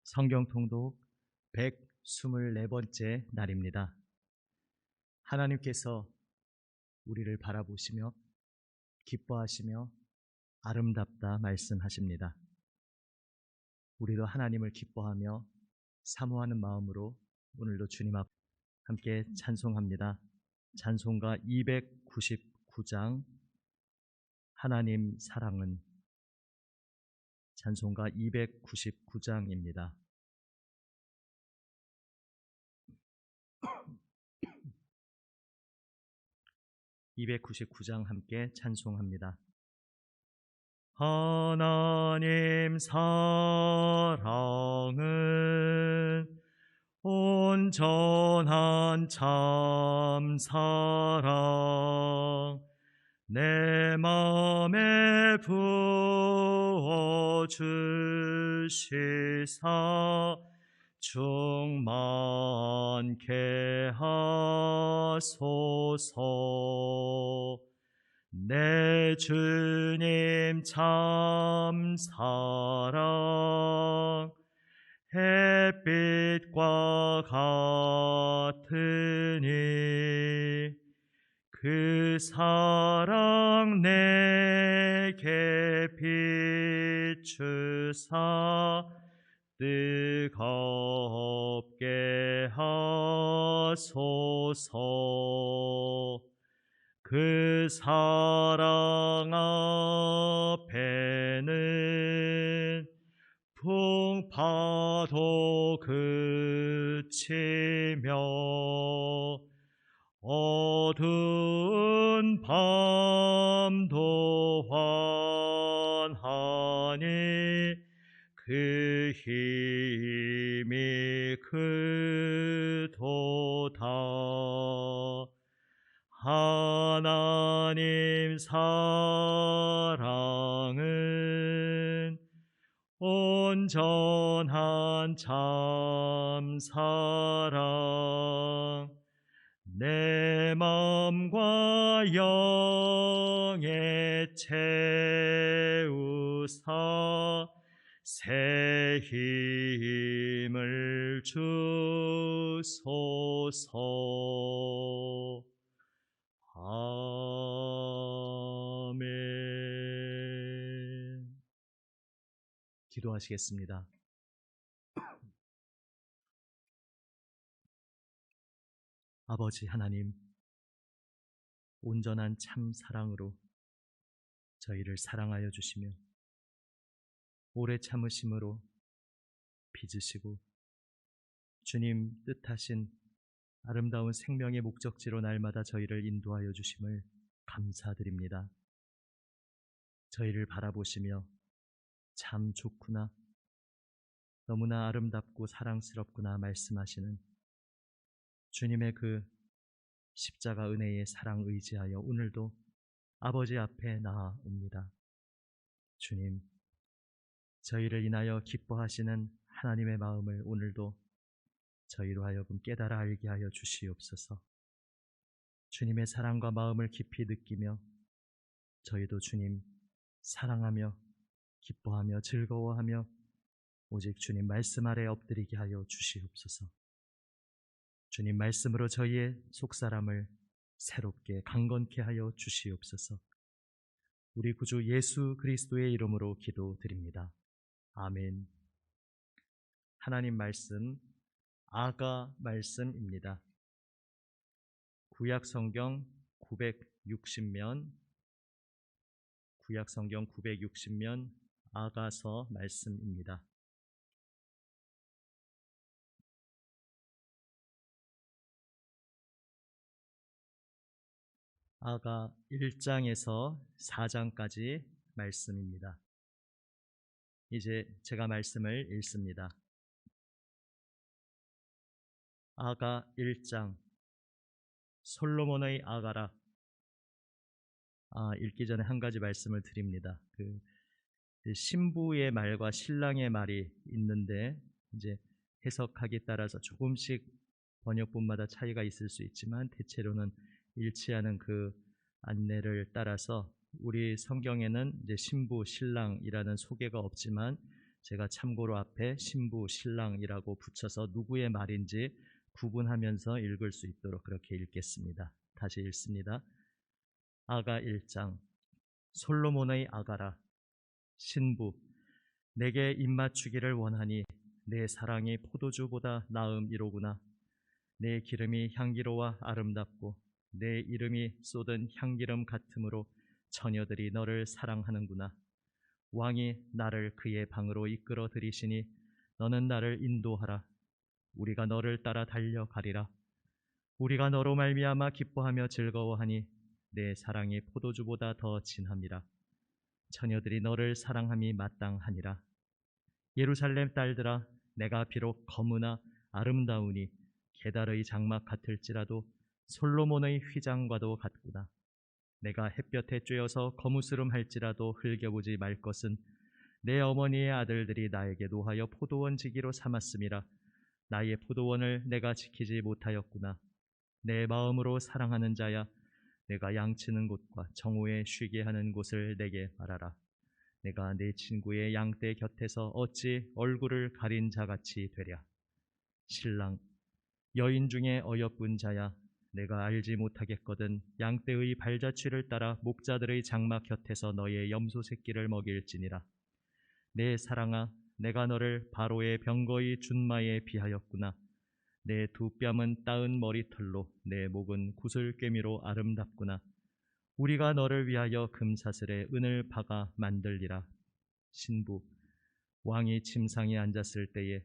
성경 통독 124번째 날입니다. 하나님께서 우리를 바라보시며 기뻐하시며 아름답다 말씀하십니다. 우리도 하나님을 기뻐하며 사모하는 마음으로 오늘도 주님 앞 함께 찬송합니다. 찬송가 299장 하나님 사랑은, 찬송가 299장입니다. 299장 함께 찬송합니다. 하나님 사랑은 온전한 참 사랑, 내 맘에 부어주시사 충만케 하소서. 내 주님 참 사랑, 햇빛과 같으니 그 사랑 내게 비추사 뜨겁게 하소서. 그 사랑 앞에는 풍파도 그치며 어두운 밤도 환하니 그 힘이 크도다. 하나님 사랑은 온전한 참 사랑, 내 마음과 영에 채우사 새 힘을 주소서. 아멘. 기도하시겠습니다. 아버지 하나님, 온전한 참 사랑으로 저희를 사랑하여 주시며 오래 참으심으로 빚으시고 주님 뜻하신 아름다운 생명의 목적지로 날마다 저희를 인도하여 주심을 감사드립니다. 저희를 바라보시며 참 좋구나, 너무나 아름답고 사랑스럽구나 말씀하시는 주님의 그 십자가 은혜의 사랑 의지하여 오늘도 아버지 앞에 나아옵니다. 주님, 저희를 인하여 기뻐하시는 하나님의 마음을 오늘도 저희로 하여금 깨달아 알게 하여 주시옵소서. 주님의 사랑과 마음을 깊이 느끼며 저희도 주님 사랑하며 기뻐하며 즐거워하며 오직 주님 말씀 아래 엎드리게 하여 주시옵소서. 주님 말씀으로 저희의 속사람을 새롭게 강건케 하여 주시옵소서. 우리 구주 예수 그리스도의 이름으로 기도드립니다. 아멘. 하나님 말씀 아가 말씀입니다. 구약성경 960면 아가서 말씀입니다. 아가 1장에서 4장까지 말씀입니다. 이제 제가 말씀을 읽습니다. 아가 1장, 솔로몬의 아가라. 읽기 전에 한 가지 말씀을 드립니다. 신부의 말과 신랑의 말이 있는데 이제 해석하기에 따라서 조금씩 번역본마다 차이가 있을 수 있지만 대체로는 일치하는 그 안내를 따라서 우리 성경에는 이제 신부, 신랑이라는 소개가 없지만 제가 참고로 앞에 신부, 신랑이라고 붙여서 누구의 말인지 구분하면서 읽을 수 있도록 그렇게 읽겠습니다. 다시 읽습니다. 아가 1장. 솔로몬의 아가라. 신부, 내게 입맞추기를 원하니 내 사랑이 포도주보다 나음이로구나. 내 기름이 향기로워 아름답고 내 이름이 쏟은 향기름 같으므로 처녀들이 너를 사랑하는구나. 왕이 나를 그의 방으로 이끌어 들이시니 너는 나를 인도하라. 우리가 너를 따라 달려가리라. 우리가 너로 말미암아 기뻐하며 즐거워하니 내 사랑이 포도주보다 더 진함이라. 처녀들이 너를 사랑함이 마땅하니라. 예루살렘 딸들아, 내가 비록 거무나 아름다우니 게달의 장막 같을지라도 솔로몬의 휘장과도 같구나. 내가 햇볕에 쬐어서 거무스름할지라도 흘겨보지 말 것은 내 어머니의 아들들이 나에게 노하여 포도원 지기로 삼았음이라. 나의 포도원을 내가 지키지 못하였구나. 내 마음으로 사랑하는 자야, 내가 양치는 곳과 정오에 쉬게 하는 곳을 내게 말하라. 내가 내 친구의 양떼 곁에서 어찌 얼굴을 가린 자같이 되랴. 신랑, 여인 중에 어여쁜 자야, 내가 알지 못하겠거든 양떼의 발자취를 따라 목자들의 장막 곁에서 너의 염소 새끼를 먹일지니라. 내 사랑아, 내가 너를 바로의 병거의 준마에 비하였구나. 내 두 뺨은 따은 머리털로 내 목은 구슬꿰미로 아름답구나. 우리가 너를 위하여 금사슬에 은을 박아 만들리라. 신부, 왕이 침상에 앉았을 때에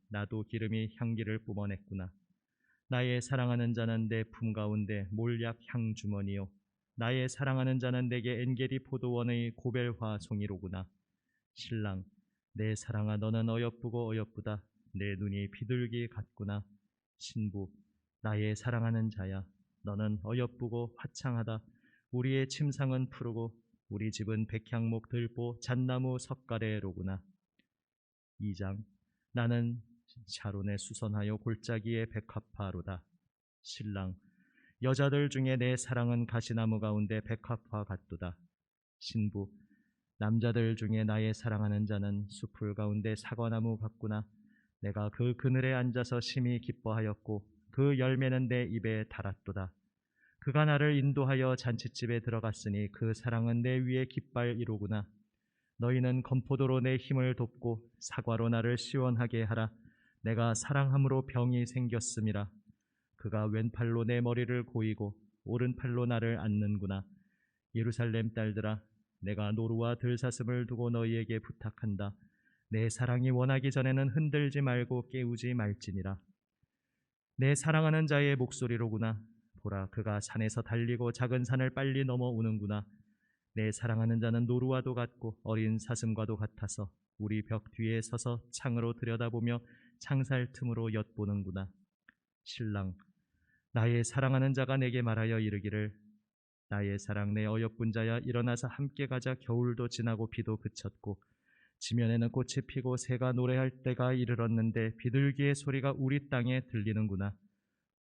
나도 기름이 향기를 뿜어냈구나. 나의 사랑하는 자는 내 품 가운데 몰약 향 주머니요, 나의 사랑하는 자는 내게 엔게디 포도원의 고벨화 송이로구나. 신랑, 내 사랑아, 너는 어여쁘고 어여쁘다. 내 눈이 비둘기 같구나. 신부, 나의 사랑하는 자야, 너는 어여쁘고 화창하다. 우리의 침상은 푸르고 우리 집은 백향목 들보 잣나무 석가래로구나. 2장. 나는 샤론에 수선하여 골짜기의 백합화로다. 신랑, 여자들 중에 내 사랑은 가시나무 가운데 백합화 같도다. 신부, 남자들 중에 나의 사랑하는 자는 수풀 가운데 사과나무 같구나. 내가 그 그늘에 앉아서 심히 기뻐하였고 그 열매는 내 입에 달았도다. 그가 나를 인도하여 잔칫집에 들어갔으니 그 사랑은 내 위에 깃발이로구나. 너희는 건포도로 내 힘을 돕고 사과로 나를 시원하게 하라. 내가 사랑함으로 병이 생겼음이라. 그가 왼팔로 내 머리를 고이고 오른팔로 나를 안는구나. 예루살렘 딸들아, 내가 노루와 들사슴을 두고 너희에게 부탁한다. 내 사랑이 원하기 전에는 흔들지 말고 깨우지 말지니라. 내 사랑하는 자의 목소리로구나. 보라, 그가 산에서 달리고 작은 산을 빨리 넘어오는구나. 내 사랑하는 자는 노루와도 같고 어린 사슴과도 같아서 우리 벽 뒤에 서서 창으로 들여다보며 창살 틈으로 엿보는구나. 신랑, 나의 사랑하는 자가 내게 말하여 이르기를, 나의 사랑 내 어여쁜 자야, 일어나서 함께 가자. 겨울도 지나고 비도 그쳤고 지면에는 꽃이 피고 새가 노래할 때가 이르렀는데 비둘기의 소리가 우리 땅에 들리는구나.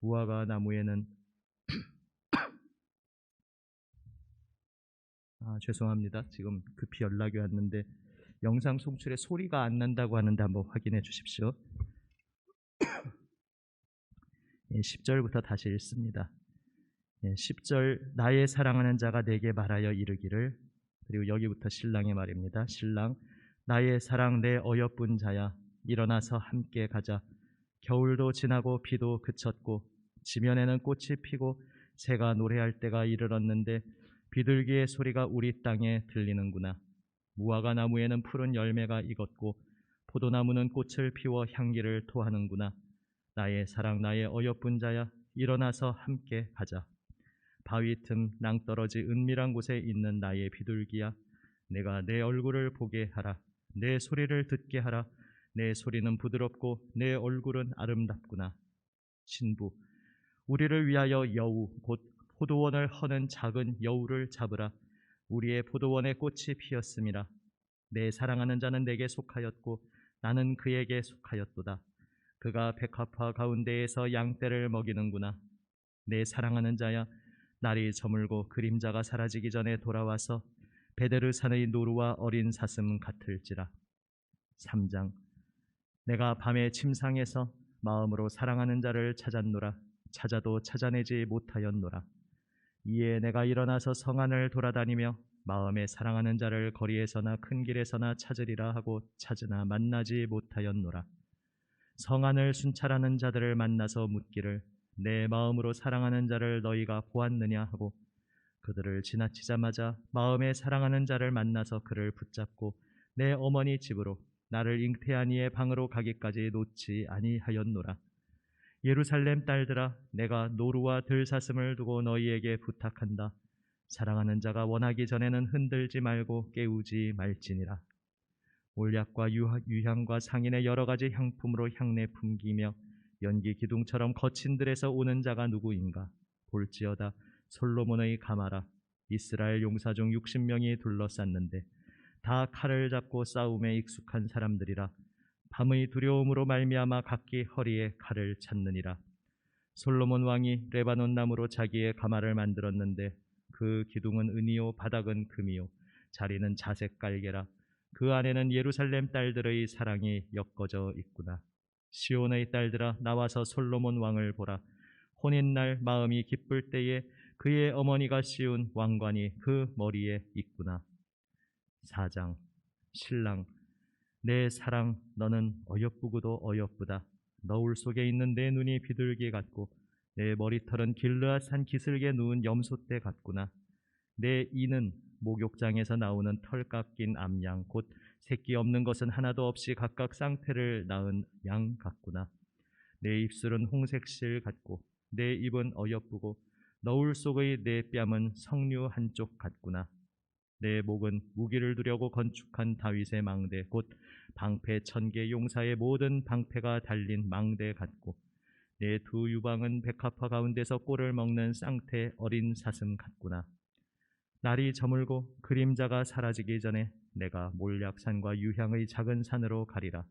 무화과 나무에는 죄송합니다. 지금 급히 연락이 왔는데 영상 송출에 소리가 안 난다고 하는데 한번 확인해 주십시오. 10절부터 다시 읽습니다. 10절. 나의 사랑하는 자가 내게 말하여 이르기를, 그리고 여기부터 신랑의 말입니다. 신랑, 나의 사랑 내 어여쁜 자야, 일어나서 함께 가자. 겨울도 지나고 비도 그쳤고 지면에는 꽃이 피고 새가 노래할 때가 이르렀는데 비둘기의 소리가 우리 땅에 들리는구나. 무화과 나무에는 푸른 열매가 익었고 포도나무는 꽃을 피워 향기를 토하는구나. 나의 사랑 나의 어여쁜 자야, 일어나서 함께 가자. 바위 틈 낭떠러지 은밀한 곳에 있는 나의 비둘기야, 내가 내 얼굴을 보게 하라. 내 소리를 듣게 하라. 내 소리는 부드럽고 내 얼굴은 아름답구나. 신부, 우리를 위하여 여우 곧 포도원을 허는 작은 여우를 잡으라. 우리의 포도원에 꽃이 피었음이라. 내 사랑하는 자는 내게 속하였고 나는 그에게 속하였도다. 그가 백합화 가운데에서 양떼를 먹이는구나. 내 사랑하는 자야, 날이 저물고 그림자가 사라지기 전에 돌아와서 베데르 산의 노루와 어린 사슴 같을지라. 3장 내가 밤에 침상에서 마음으로 사랑하는 자를 찾았노라. 찾아도 찾아내지 못하였노라. 이에 내가 일어나서 성 안을 돌아다니며 마음에 사랑하는 자를 거리에서나 큰 길에서나 찾으리라 하고 찾으나 만나지 못하였노라. 성 안을 순찰하는 자들을 만나서 묻기를 내 마음으로 사랑하는 자를 너희가 보았느냐 하고 그들을 지나치자마자 마음에 사랑하는 자를 만나서 그를 붙잡고 내 어머니 집으로 나를 잉태한 이의 방으로 가기까지 놓지 아니하였노라. 예루살렘 딸들아, 내가 노루와 들사슴을 두고 너희에게 부탁한다. 사랑하는 자가 원하기 전에는 흔들지 말고 깨우지 말지니라. 올약과 유향과 상인의 여러 가지 향품으로 향내 풍기며 연기 기둥처럼 거친 들에서 오는 자가 누구인가? 볼지어다 솔로몬의 가마라. 이스라엘 용사 중 60명이 둘러쌌는데 다 칼을 잡고 싸움에 익숙한 사람들이라. 밤의 두려움으로 말미암아 각기 허리에 칼을 찾느니라. 솔로몬 왕이 레바논 나무로 자기의 가마를 만들었는데 그 기둥은 은이요 바닥은 금이요 자리는 자색 깔개라. 그 안에는 예루살렘 딸들의 사랑이 엮어져 있구나. 시온의 딸들아, 나와서 솔로몬 왕을 보라. 혼인날 마음이 기쁠 때에 그의 어머니가 씌운 왕관이 그 머리에 있구나. 4장 신랑 내 사랑 너는 어여쁘고도 어여쁘다. 너울 속에 있는 내 눈이 비둘기 같고 내 머리털은 길르앗산 기슭에 누운 염소떼 같구나. 내 이는 목욕장에서 나오는 털 깎인 암양 곧 새끼 없는 것은 하나도 없이 각각 쌍태를 낳은 양 같구나. 내 입술은 홍색실 같고 내 입은 어여쁘고 너울 속의 내 뺨은 석류 한쪽 같구나. 내 목은 무기를 두려고 건축한 다윗의 망대 곧 방패 1000개 용사의 모든 방패가 달린 망대 같고 내 두 유방은 백합화 가운데서 꼴을 먹는 쌍태 어린 사슴 같구나. 날이 저물고 그림자가 사라지기 전에 내가 몰약산과 유향의 작은 산으로 가리라.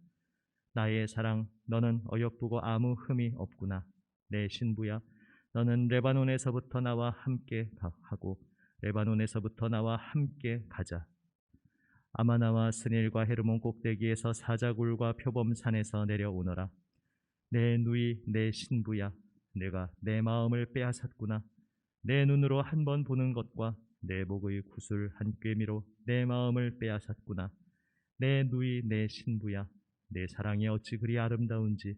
나의 사랑 너는 어여쁘고 아무 흠이 없구나. 내 신부야 너는 레바논에서부터 나와 함께 하고 레바논에서부터 나와 함께 가자. 아마나와 스닐과 헤르몬 꼭대기에서 사자굴과 표범산에서 내려오너라. 내 누이 내 신부야 내가 내 마음을 빼앗았구나. 내 눈으로 한 번 보는 것과 내 목의 구슬 한 꿰미로 내 마음을 빼앗았구나. 내 누이 내 신부야 내 사랑이 어찌 그리 아름다운지.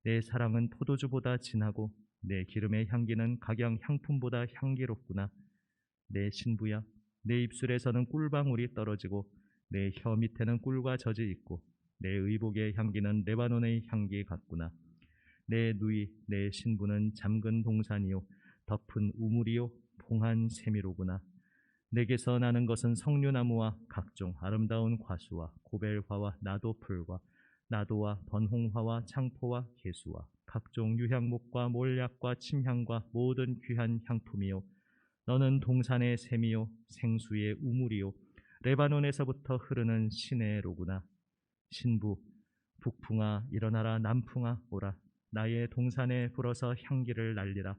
내 사랑은 포도주보다 진하고 내 기름의 향기는 각양 향품보다 향기롭구나. 내 신부야 내 입술에서는 꿀방울이 떨어지고 내 혀 밑에는 꿀과 젖이 있고 내 의복의 향기는 레바논의 향기 같구나. 내 누이 내 신부는 잠근 동산이요 덮은 우물이요 봉한 세미로구나. 내게서 나는 것은 석류나무와 각종 아름다운 과수와 고벨화와 나도풀과 나도와 번홍화와 창포와 개수와 각종 유향목과 몰약과 침향과 모든 귀한 향품이요 너는 동산의 샘이요 생수의 우물이요 레바논에서부터 흐르는 시내로구나. 신부 북풍아 일어나라. 남풍아 오라. 나의 동산에 불어서 향기를 날리라.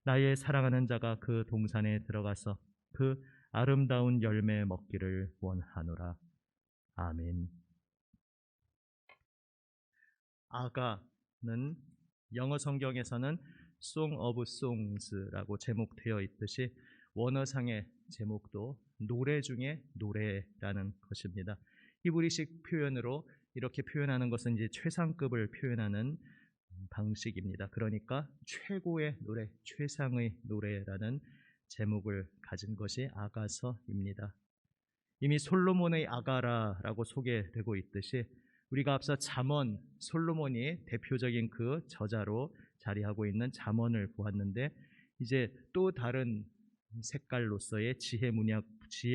나의 사랑하는 자가 그 동산에 들어가서 그 아름다운 열매 먹기를 원하노라. 아멘. 아가는 영어 성경에서는 Song of Songs라고 제목되어 있듯이 원어상의 제목도 노래 중에 노래라는 것입니다. 히브리식 표현으로 이렇게 표현하는 것은 이제 최상급을 표현하는 방식입니다. 그러니까 최고의 노래, 최상의 노래라는 제목을 가진 것이 아가서입니다. 이미 솔로몬의 아가라라고 소개되고 있듯이 우리가 앞서 잠언, 솔로몬이 대표적인 그 저자로 자리하고 있는 잠언을 보았는데 이제 또 다른 색깔로서의 지혜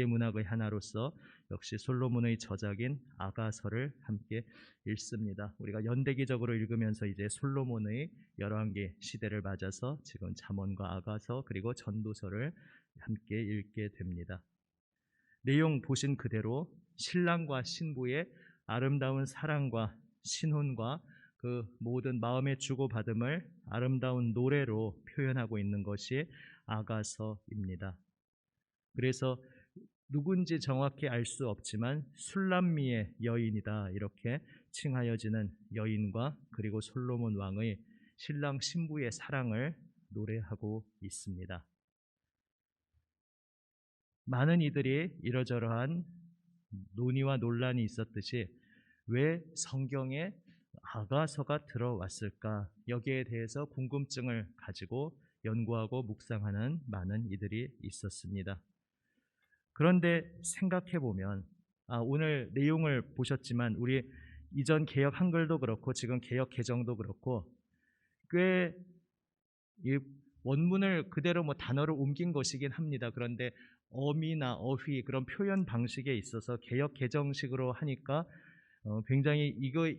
문학의 하나로서 역시 솔로몬의 저작인 아가서를 함께 읽습니다. 우리가 연대기적으로 읽으면서 이제 솔로몬의 열왕기 시대를 맞아서 지금 잠언과 아가서 그리고 전도서를 함께 읽게 됩니다. 내용 보신 그대로 신랑과 신부의 아름다운 사랑과 신혼과 그 모든 마음의 주고받음을 아름다운 노래로 표현하고 있는 것이 아가서입니다. 그래서 누군지 정확히 알 수 없지만 술람미의 여인이다 이렇게 칭하여지는 여인과 그리고 솔로몬 왕의 신랑 신부의 사랑을 노래하고 있습니다. 많은 이들이 이러저러한 논의와 논란이 있었듯이 왜 성경에 아가서가 들어왔을까? 여기에 대해서 궁금증을 가지고 연구하고 묵상하는 많은 이들이 있었습니다. 그런데 생각해 보면 오늘 내용을 보셨지만 우리 이전 개역 한글도 그렇고 지금 개역 개정도 그렇고 꽤 이 원문을 그대로 단어를 옮긴 것이긴 합니다. 그런데 어미나 어휘 그런 표현 방식에 있어서 개역 개정식으로 하니까 굉장히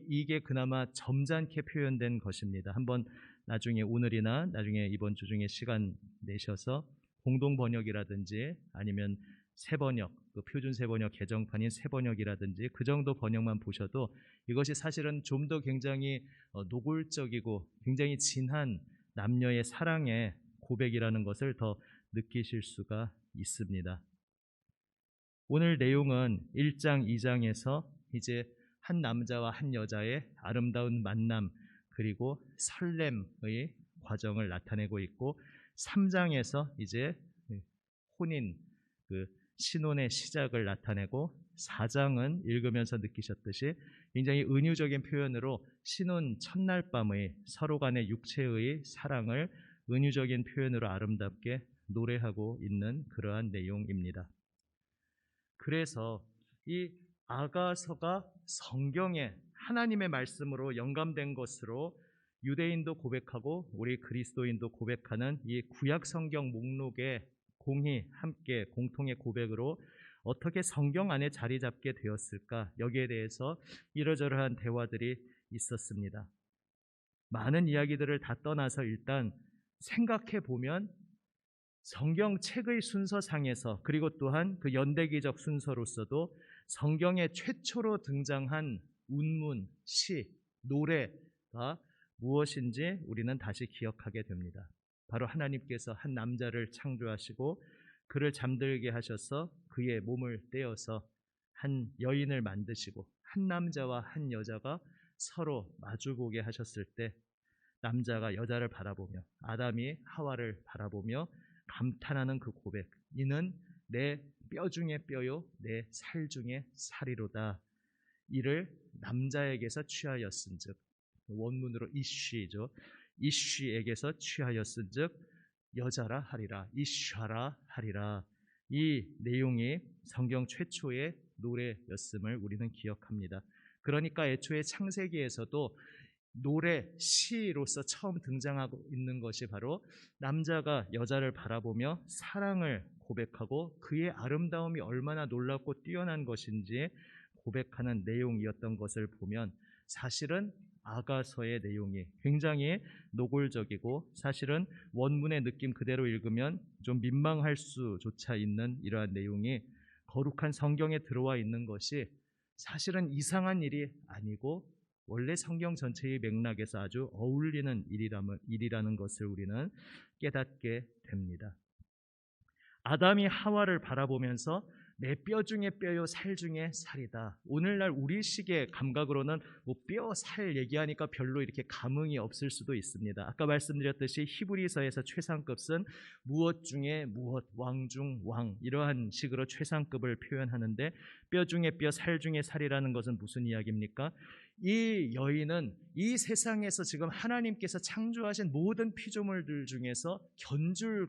이게 그나마 점잖게 표현된 것입니다. 한번 나중에 오늘이나 나중에 이번 주 중에 시간 내셔서 공동 번역이라든지 아니면 새번역, 그 표준 새번역 개정판인 새번역이라든지 그 정도 번역만 보셔도 이것이 사실은 좀 더 굉장히 노골적이고 굉장히 진한 남녀의 사랑의 고백이라는 것을 더 느끼실 수가 있습니다. 오늘 내용은 1장, 2장에서 이제 한 남자와 한 여자의 아름다운 만남 그리고 설렘의 과정을 나타내고 있고 3장에서 이제 혼인, 그 신혼의 시작을 나타내고 4장은 읽으면서 느끼셨듯이 굉장히 은유적인 표현으로 신혼 첫날 밤의 서로 간의 육체의 사랑을 은유적인 표현으로 아름답게 노래하고 있는 그러한 내용입니다. 그래서 이 아가서가 성경에 하나님의 말씀으로 영감된 것으로 유대인도 고백하고 우리 그리스도인도 고백하는 이 구약 성경 목록에 공히 함께 공통의 고백으로 어떻게 성경 안에 자리 잡게 되었을까? 여기에 대해서 이러저러한 대화들이 있었습니다. 많은 이야기들을 다 떠나서 일단 생각해 보면 성경책의 순서상에서 그리고 또한 그 연대기적 순서로서도 성경에 최초로 등장한 운문, 시, 노래가 무엇인지 우리는 다시 기억하게 됩니다. 바로 하나님께서 한 남자를 창조하시고 그를 잠들게 하셔서 그의 몸을 떼어서 한 여인을 만드시고 한 남자와 한 여자가 서로 마주보게 하셨을 때 남자가 여자를 바라보며 아담이 하와를 바라보며 감탄하는 그 고백, 이는 내 뼈 중에 뼈요 내 살 중에 살이로다. 이를 남자에게서 취하였은즉, 원문으로 이쉬죠. 이쉬에게서 취하였은즉 여자라 하리라, 이쉬라 하리라. 이 내용이 성경 최초의 노래였음을 우리는 기억합니다. 그러니까 애초에 창세기에서도 노래, 시로서 처음 등장하고 있는 것이 바로 남자가 여자를 바라보며 사랑을 고백하고 그의 아름다움이 얼마나 놀랍고 뛰어난 것인지 고백하는 내용이었던 것을 보면 사실은 아가서의 내용이 굉장히 노골적이고 사실은 원문의 느낌 그대로 읽으면 좀 민망할 수조차 있는 이러한 내용이 거룩한 성경에 들어와 있는 것이 사실은 이상한 일이 아니고 원래 성경 전체의 맥락에서 아주 어울리는 일이라는 것을 우리는 깨닫게 됩니다. 아담이 하와를 바라보면서 내 뼈 중에 뼈요 살 중에 살이다. 오늘날 우리식의 감각으로는 뼈, 살 얘기하니까 별로 이렇게 감흥이 없을 수도 있습니다. 아까 말씀드렸듯이 히브리서에서 최상급은 무엇 중에 무엇, 왕 중 왕, 이러한 식으로 최상급을 표현하는데 뼈 중에 뼈, 살 중에 살이라는 것은 무슨 이야기입니까? 이 여인은 이 세상에서 지금 하나님께서 창조하신 모든 피조물들 중에서 견줄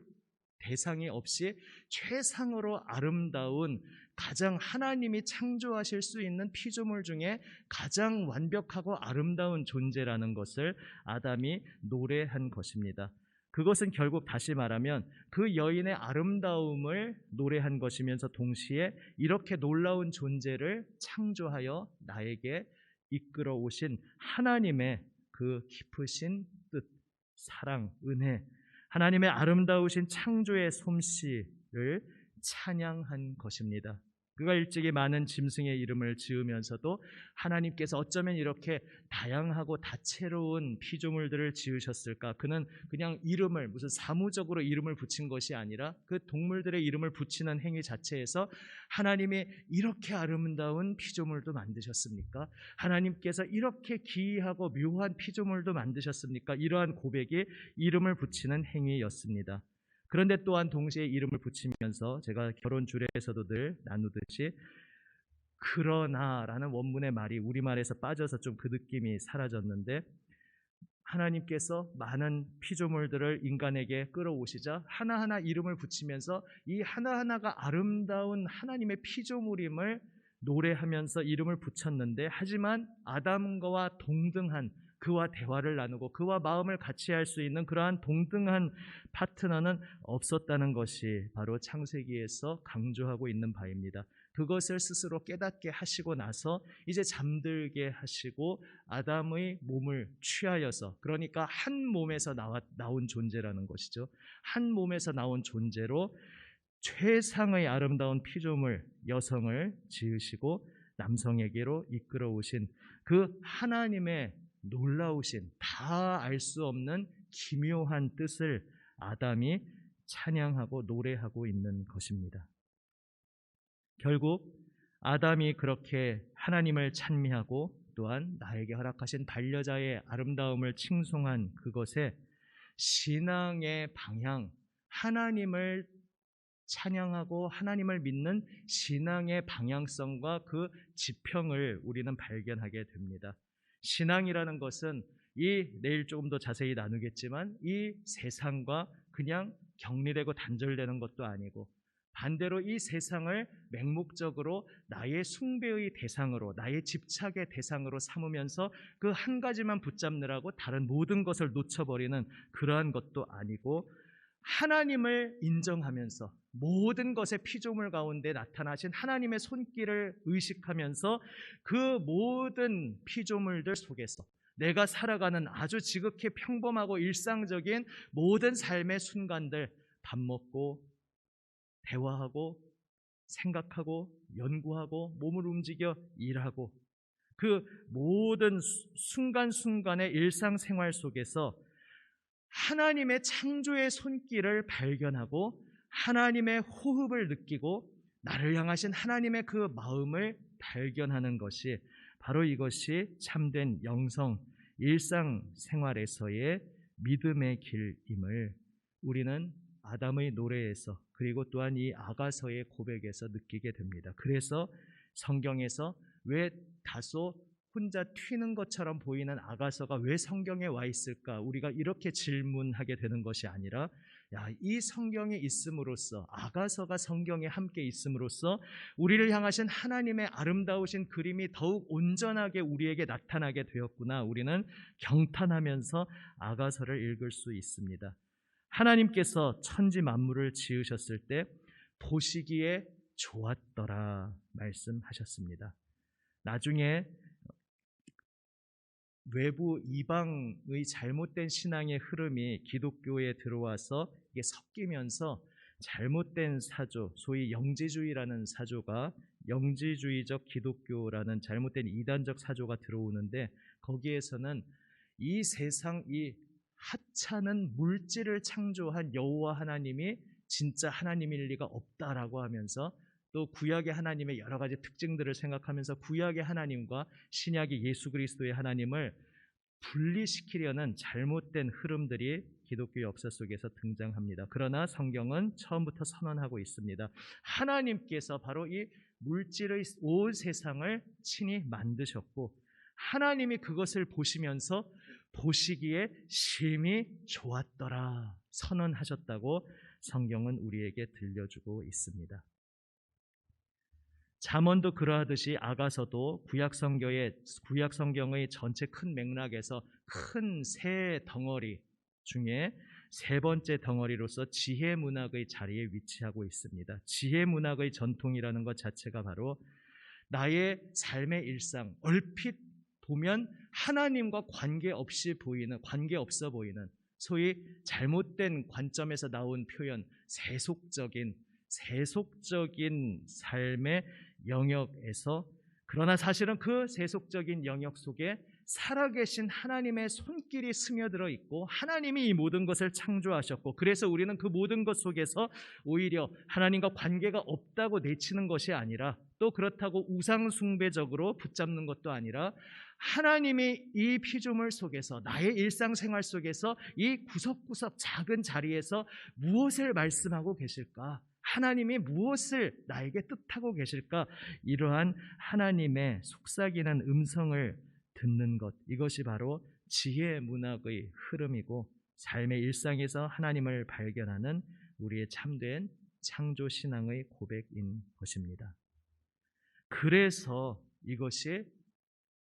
대상이 없이 최상으로 아름다운 가장 하나님이 창조하실 수 있는 피조물 중에 가장 완벽하고 아름다운 존재라는 것을 아담이 노래한 것입니다. 그것은 결국 다시 말하면 그 여인의 아름다움을 노래한 것이면서 동시에 이렇게 놀라운 존재를 창조하여 나에게 이끌어 오신 하나님의 그 깊으신 뜻, 사랑, 은혜, 하나님의 아름다우신 창조의 솜씨를 찬양한 것입니다. 그가 일찍이 많은 짐승의 이름을 지으면서도 하나님께서 어쩌면 이렇게 다양하고 다채로운 피조물들을 지으셨을까? 그는 그냥 이름을 무슨 사무적으로 이름을 붙인 것이 아니라 그 동물들의 이름을 붙이는 행위 자체에서 하나님이 이렇게 아름다운 피조물도 만드셨습니까? 하나님께서 이렇게 기이하고 묘한 피조물도 만드셨습니까? 이러한 고백이 이름을 붙이는 행위였습니다. 그런데 또한 동시에 이름을 붙이면서 제가 결혼 주례에서도 늘 나누듯이 그러나라는 원문의 말이 우리말에서 빠져서 좀 그 느낌이 사라졌는데, 하나님께서 많은 피조물들을 인간에게 끌어오시자 하나하나 이름을 붙이면서 이 하나하나가 아름다운 하나님의 피조물임을 노래하면서 이름을 붙였는데, 하지만 아담과 동등한, 그와 대화를 나누고 그와 마음을 같이 할 수 있는 그러한 동등한 파트너는 없었다는 것이 바로 창세기에서 강조하고 있는 바입니다. 그것을 스스로 깨닫게 하시고 나서 이제 잠들게 하시고 아담의 몸을 취하여서, 그러니까 한 몸에서 나온 존재라는 것이죠. 한 몸에서 나온 존재로 최상의 아름다운 피조물 여성을 지으시고 남성에게로 이끌어 오신 그 하나님의 놀라우신 다 알 수 없는 기묘한 뜻을 아담이 찬양하고 노래하고 있는 것입니다. 결국 아담이 그렇게 하나님을 찬미하고 또한 나에게 허락하신 반려자의 아름다움을 칭송한 그것에 신앙의 방향, 하나님을 찬양하고 하나님을 믿는 신앙의 방향성과 그 지평을 우리는 발견하게 됩니다. 신앙이라는 것은 내일 조금 더 자세히 나누겠지만 이 세상과 그냥 격리되고 단절되는 것도 아니고, 반대로 이 세상을 맹목적으로 나의 숭배의 대상으로, 나의 집착의 대상으로 삼으면서 그 한 가지만 붙잡느라고 다른 모든 것을 놓쳐버리는 그러한 것도 아니고, 하나님을 인정하면서 모든 것의 피조물 가운데 나타나신 하나님의 손길을 의식하면서 그 모든 피조물들 속에서 내가 살아가는 아주 지극히 평범하고 일상적인 모든 삶의 순간들, 밥 먹고 대화하고 생각하고 연구하고 몸을 움직여 일하고 그 모든 순간순간의 일상생활 속에서 하나님의 창조의 손길을 발견하고 하나님의 호흡을 느끼고 나를 향하신 하나님의 그 마음을 발견하는 것이 바로 이것이 참된 영성, 일상생활에서의 믿음의 길임을 우리는 아담의 노래에서, 그리고 또한 이 아가서의 고백에서 느끼게 됩니다. 그래서 성경에서 왜 다소 혼자 튀는 것처럼 보이는 아가서가 왜 성경에 와 있을까? 우리가 이렇게 질문하게 되는 것이 아니라, 이 성경에 있음으로써, 아가서가 성경에 함께 있음으로써 우리를 향하신 하나님의 아름다우신 그림이 더욱 온전하게 우리에게 나타나게 되었구나. 우리는 경탄하면서 아가서를 읽을 수 있습니다. 하나님께서 천지 만물을 지으셨을 때 보시기에 좋았더라 말씀하셨습니다. 나중에 외부 이방의 잘못된 신앙의 흐름이 기독교에 들어와서 이게 섞이면서 잘못된 사조, 소위 영지주의라는 사조가, 영지주의적 기독교라는 잘못된 이단적 사조가 들어오는데, 거기에서는 이 세상 이 하찮은 물질을 창조한 여호와 하나님이 진짜 하나님일 리가 없다라고 하면서, 또 구약의 하나님의 여러 가지 특징들을 생각하면서 구약의 하나님과 신약의 예수 그리스도의 하나님을 분리시키려는 잘못된 흐름들이 기독교 역사 속에서 등장합니다. 그러나 성경은 처음부터 선언하고 있습니다. 하나님께서 바로 이 물질의 온 세상을 친히 만드셨고, 하나님이 그것을 보시면서 보시기에 심히 좋았더라 선언하셨다고 성경은 우리에게 들려주고 있습니다. 잠언도 그러하듯이 아가서도 구약 성경의 전체 큰 맥락에서 큰 세 덩어리 중에 세 번째 덩어리로서 지혜 문학의 자리에 위치하고 있습니다. 지혜 문학의 전통이라는 것 자체가 바로 나의 삶의 일상, 얼핏 보면 하나님과 관계없어 보이는 소위 잘못된 관점에서 나온 표현, 세속적인 삶의 영역에서, 그러나 사실은 그 세속적인 영역 속에 살아계신 하나님의 손길이 스며들어 있고 하나님이 이 모든 것을 창조하셨고, 그래서 우리는 그 모든 것 속에서 오히려 하나님과 관계가 없다고 내치는 것이 아니라, 또 그렇다고 우상 숭배적으로 붙잡는 것도 아니라, 하나님이 이 피조물 속에서, 나의 일상생활 속에서 이 구석구석 작은 자리에서 무엇을 말씀하고 계실까? 하나님이 무엇을 나에게 뜻하고 계실까? 이러한 하나님의 속삭이는 음성을 듣는 것, 이것이 바로 지혜 문학의 흐름이고 삶의 일상에서 하나님을 발견하는 우리의 참된 창조 신앙의 고백인 것입니다. 그래서 이것이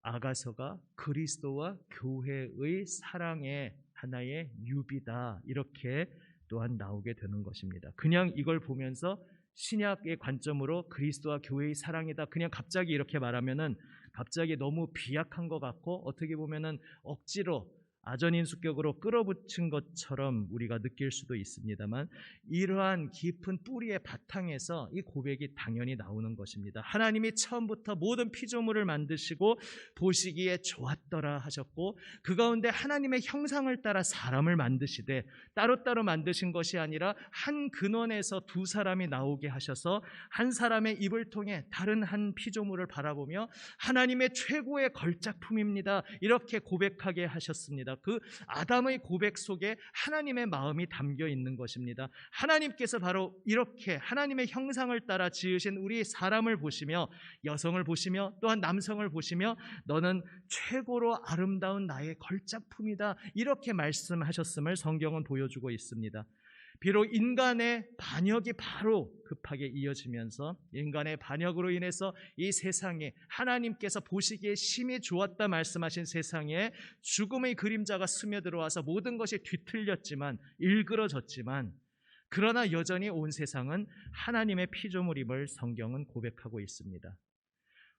아가서가 그리스도와 교회의 사랑의 하나의 유비다, 이렇게 또한 나오게 되는 것입니다. 그냥 이걸 보면서 신약의 관점으로 그리스도와 교회의 사랑이다, 그냥 갑자기 이렇게 말하면은 갑자기 너무 비약한 것 같고, 어떻게 보면은 억지로 아전인수격으로 끌어붙인 것처럼 우리가 느낄 수도 있습니다만, 이러한 깊은 뿌리의 바탕에서 이 고백이 당연히 나오는 것입니다. 하나님이 처음부터 모든 피조물을 만드시고 보시기에 좋았더라 하셨고, 그 가운데 하나님의 형상을 따라 사람을 만드시되 따로따로 만드신 것이 아니라 한 근원에서 두 사람이 나오게 하셔서 한 사람의 입을 통해 다른 한 피조물을 바라보며 하나님의 최고의 걸작품입니다, 이렇게 고백하게 하셨습니다. 그 아담의 고백 속에 하나님의 마음이 담겨 있는 것입니다. 하나님께서 바로 이렇게 하나님의 형상을 따라 지으신 우리 사람을 보시며, 여성을 보시며 또한 남성을 보시며 너는 최고로 아름다운 나의 걸작품이다, 이렇게 말씀하셨음을 성경은 보여주고 있습니다. 비록 인간의 반역이 바로 급하게 이어지면서 인간의 반역으로 인해서 이 세상에, 하나님께서 보시기에 심히 좋았다 말씀하신 세상에 죽음의 그림자가 스며들어와서 모든 것이 뒤틀렸지만, 일그러졌지만, 그러나 여전히 온 세상은 하나님의 피조물임을 성경은 고백하고 있습니다.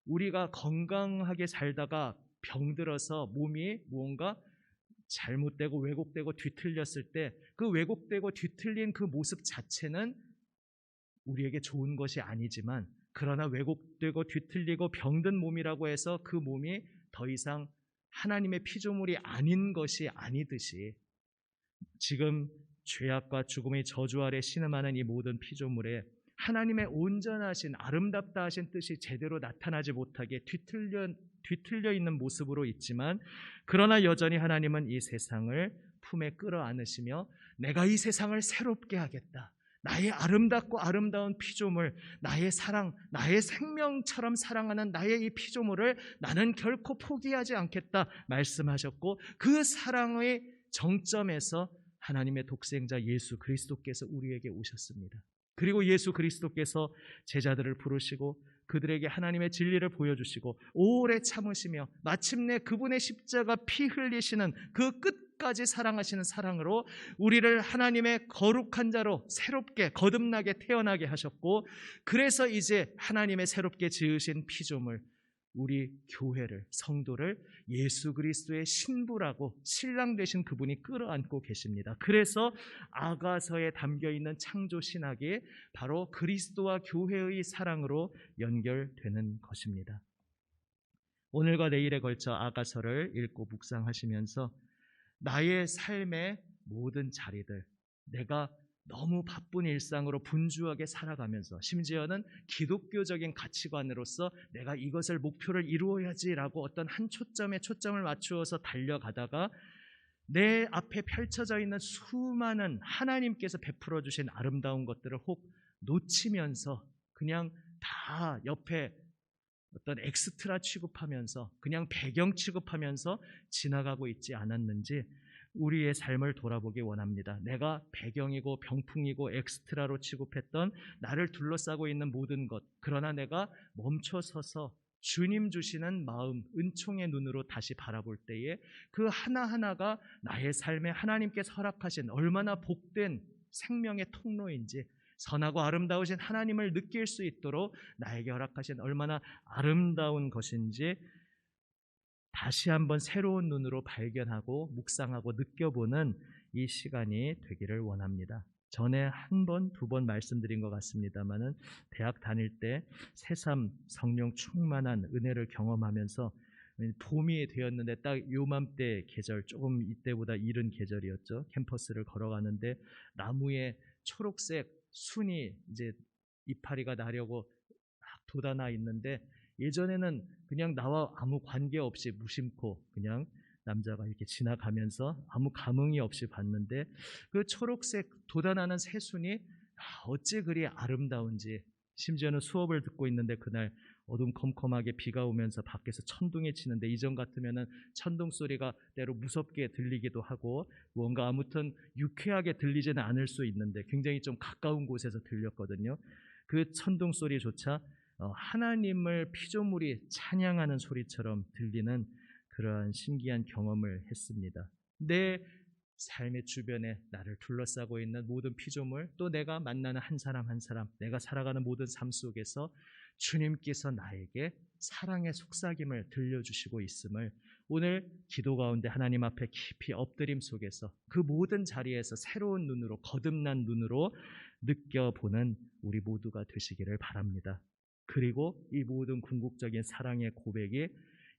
우리가 건강하게 살다가 병들어서 몸이 무언가 잘못되고 왜곡되고 뒤틀렸을 때, 그 왜곡되고 뒤틀린 그 모습 자체는 우리에게 좋은 것이 아니지만, 그러나 왜곡되고 뒤틀리고 병든 몸이라고 해서 그 몸이 더 이상 하나님의 피조물이 아닌 것이 아니듯이, 지금 죄악과 죽음의 저주 아래 신음하는 이 모든 피조물에 하나님의 온전하신 아름답다 하신 뜻이 제대로 나타나지 못하게 뒤틀려 있는 모습으로 있지만, 그러나 여전히 하나님은 이 세상을 품에 끌어안으시며 내가 이 세상을 새롭게 하겠다, 나의 아름답고 아름다운 피조물, 나의 사랑, 나의 생명처럼 사랑하는 나의 이 피조물을 나는 결코 포기하지 않겠다 말씀하셨고, 그 사랑의 정점에서 하나님의 독생자 예수 그리스도께서 우리에게 오셨습니다. 그리고 예수 그리스도께서 제자들을 부르시고 그들에게 하나님의 진리를 보여주시고 오래 참으시며 마침내 그분의 십자가 피 흘리시는 그 끝까지 사랑하시는 사랑으로 우리를 하나님의 거룩한 자로 새롭게 거듭나게 태어나게 하셨고, 그래서 이제 하나님의 새롭게 지으신 피조물, 우리 교회를, 성도를 예수 그리스도의 신부라고 신랑 되신 그분이 끌어안고 계십니다. 그래서 아가서에 담겨있는 창조 신학이 바로 그리스도와 교회의 사랑으로 연결되는 것입니다. 오늘과 내일에 걸쳐 아가서를 읽고 묵상하시면서 나의 삶의 모든 자리들, 내가 너무 바쁜 일상으로 분주하게 살아가면서, 심지어는 기독교적인 가치관으로서 내가 이것을 목표를 이루어야지라고 어떤 한 초점에 초점을 맞추어서 달려가다가 내 앞에 펼쳐져 있는 수많은 하나님께서 베풀어 주신 아름다운 것들을 혹 놓치면서 그냥 다 옆에 어떤 엑스트라 취급하면서, 그냥 배경 취급하면서 지나가고 있지 않았는지 우리의 삶을 돌아보기 원합니다. 내가 배경이고 병풍이고 엑스트라로 취급했던 나를 둘러싸고 있는 모든 것, 그러나 내가 멈춰서서 주님 주시는 마음, 은총의 눈으로 다시 바라볼 때에 그 하나하나가 나의 삶에 하나님께서 허락하신 얼마나 복된 생명의 통로인지, 선하고 아름다우신 하나님을 느낄 수 있도록 나에게 허락하신 얼마나 아름다운 것인지 다시 한번 새로운 눈으로 발견하고 묵상하고 느껴보는 이 시간이 되기를 원합니다. 전에 한 번, 두 번 말씀드린 것 같습니다만은 대학 다닐 때 새삼 성령 충만한 은혜를 경험하면서 봄이 되었는데 딱 요맘때 계절, 조금 이때보다 이른 계절이었죠. 캠퍼스를 걸어가는데 나무에 초록색 순이 이제 이파리가 나려고 막 돋아나 있는데, 예전에는 그냥 나와 아무 관계없이 무심코 그냥 남자가 이렇게 지나가면서 아무 감흥이 없이 봤는데, 그 초록색 돋아나는 새순이 어찌 그리 아름다운지, 심지어는 수업을 듣고 있는데 그날 어둠컴컴하게 비가 오면서 밖에서 천둥이 치는데, 이전 같으면은 천둥 소리가 때로 무섭게 들리기도 하고 뭔가 아무튼 유쾌하게 들리지는 않을 수 있는데 굉장히 좀 가까운 곳에서 들렸거든요. 그 천둥 소리조차 하나님을 피조물이 찬양하는 소리처럼 들리는 그러한 신기한 경험을 했습니다. 내 삶의 주변에 나를 둘러싸고 있는 모든 피조물, 또 내가 만나는 한 사람 한 사람, 내가 살아가는 모든 삶 속에서 주님께서 나에게 사랑의 속삭임을 들려주시고 있음을 오늘 기도 가운데 하나님 앞에 깊이 엎드림 속에서 그 모든 자리에서 새로운 눈으로, 거듭난 눈으로 느껴보는 우리 모두가 되시기를 바랍니다. 그리고 이 모든 궁극적인 사랑의 고백이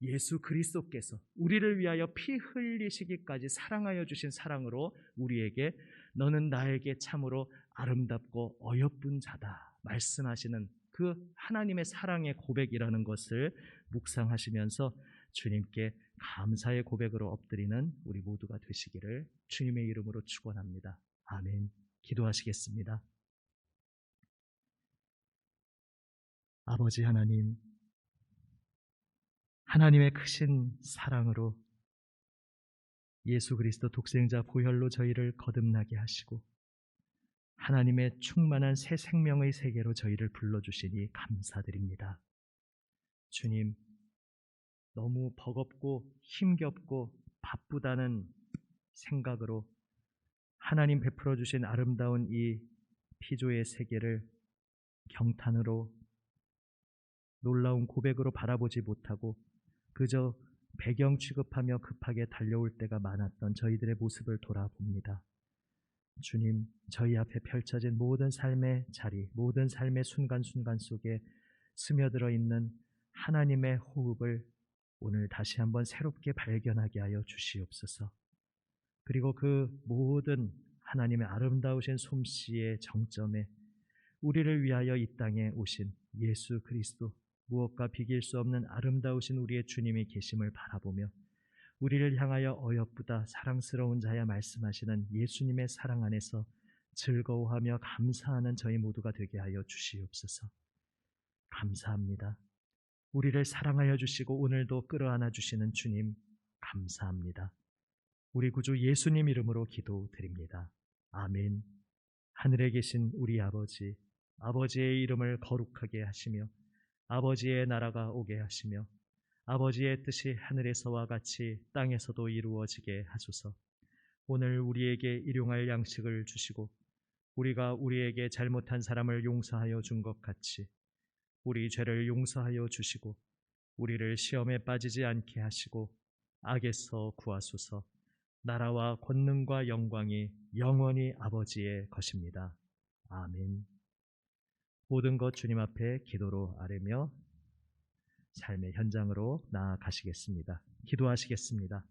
예수 그리스도께서 우리를 위하여 피 흘리시기까지 사랑하여 주신 사랑으로 우리에게 너는 나에게 참으로 아름답고 어여쁜 자다 말씀하시는 그 하나님의 사랑의 고백이라는 것을 묵상하시면서 주님께 감사의 고백으로 엎드리는 우리 모두가 되시기를 주님의 이름으로 축원합니다. 아멘. 기도하시겠습니다. 아버지 하나님, 하나님의 크신 사랑으로 예수 그리스도 독생자 보혈로 저희를 거듭나게 하시고 하나님의 충만한 새 생명의 세계로 저희를 불러주시니 감사드립니다. 주님, 너무 버겁고 힘겹고 바쁘다는 생각으로 하나님 베풀어 주신 아름다운 이 피조의 세계를 경탄으로 놀라운 고백으로 바라보지 못하고 그저 배경 취급하며 급하게 달려올 때가 많았던 저희들의 모습을 돌아봅니다. 주님, 저희 앞에 펼쳐진 모든 삶의 자리, 모든 삶의 순간순간 속에 스며들어 있는 하나님의 호흡을 오늘 다시 한번 새롭게 발견하게 하여 주시옵소서. 그리고 그 모든 하나님의 아름다우신 솜씨의 정점에 우리를 위하여 이 땅에 오신 예수 그리스도, 무엇과 비길 수 없는 아름다우신 우리의 주님이 계심을 바라보며 우리를 향하여 어여쁘다 사랑스러운 자야 말씀하시는 예수님의 사랑 안에서 즐거워하며 감사하는 저희 모두가 되게 하여 주시옵소서. 감사합니다. 우리를 사랑하여 주시고 오늘도 끌어안아 주시는 주님 감사합니다. 우리 구주 예수님 이름으로 기도드립니다. 아멘. 하늘에 계신 우리 아버지, 아버지의 이름을 거룩하게 하시며 아버지의 나라가 오게 하시며 아버지의 뜻이 하늘에서와 같이 땅에서도 이루어지게 하소서. 오늘 우리에게 일용할 양식을 주시고 우리가 우리에게 잘못한 사람을 용서하여 준 것 같이 우리 죄를 용서하여 주시고 우리를 시험에 빠지지 않게 하시고 악에서 구하소서. 나라와 권능과 영광이 영원히 아버지의 것입니다. 아멘. 모든 것 주님 앞에 기도로 아뢰며 삶의 현장으로 나아가시겠습니다. 기도하시겠습니다.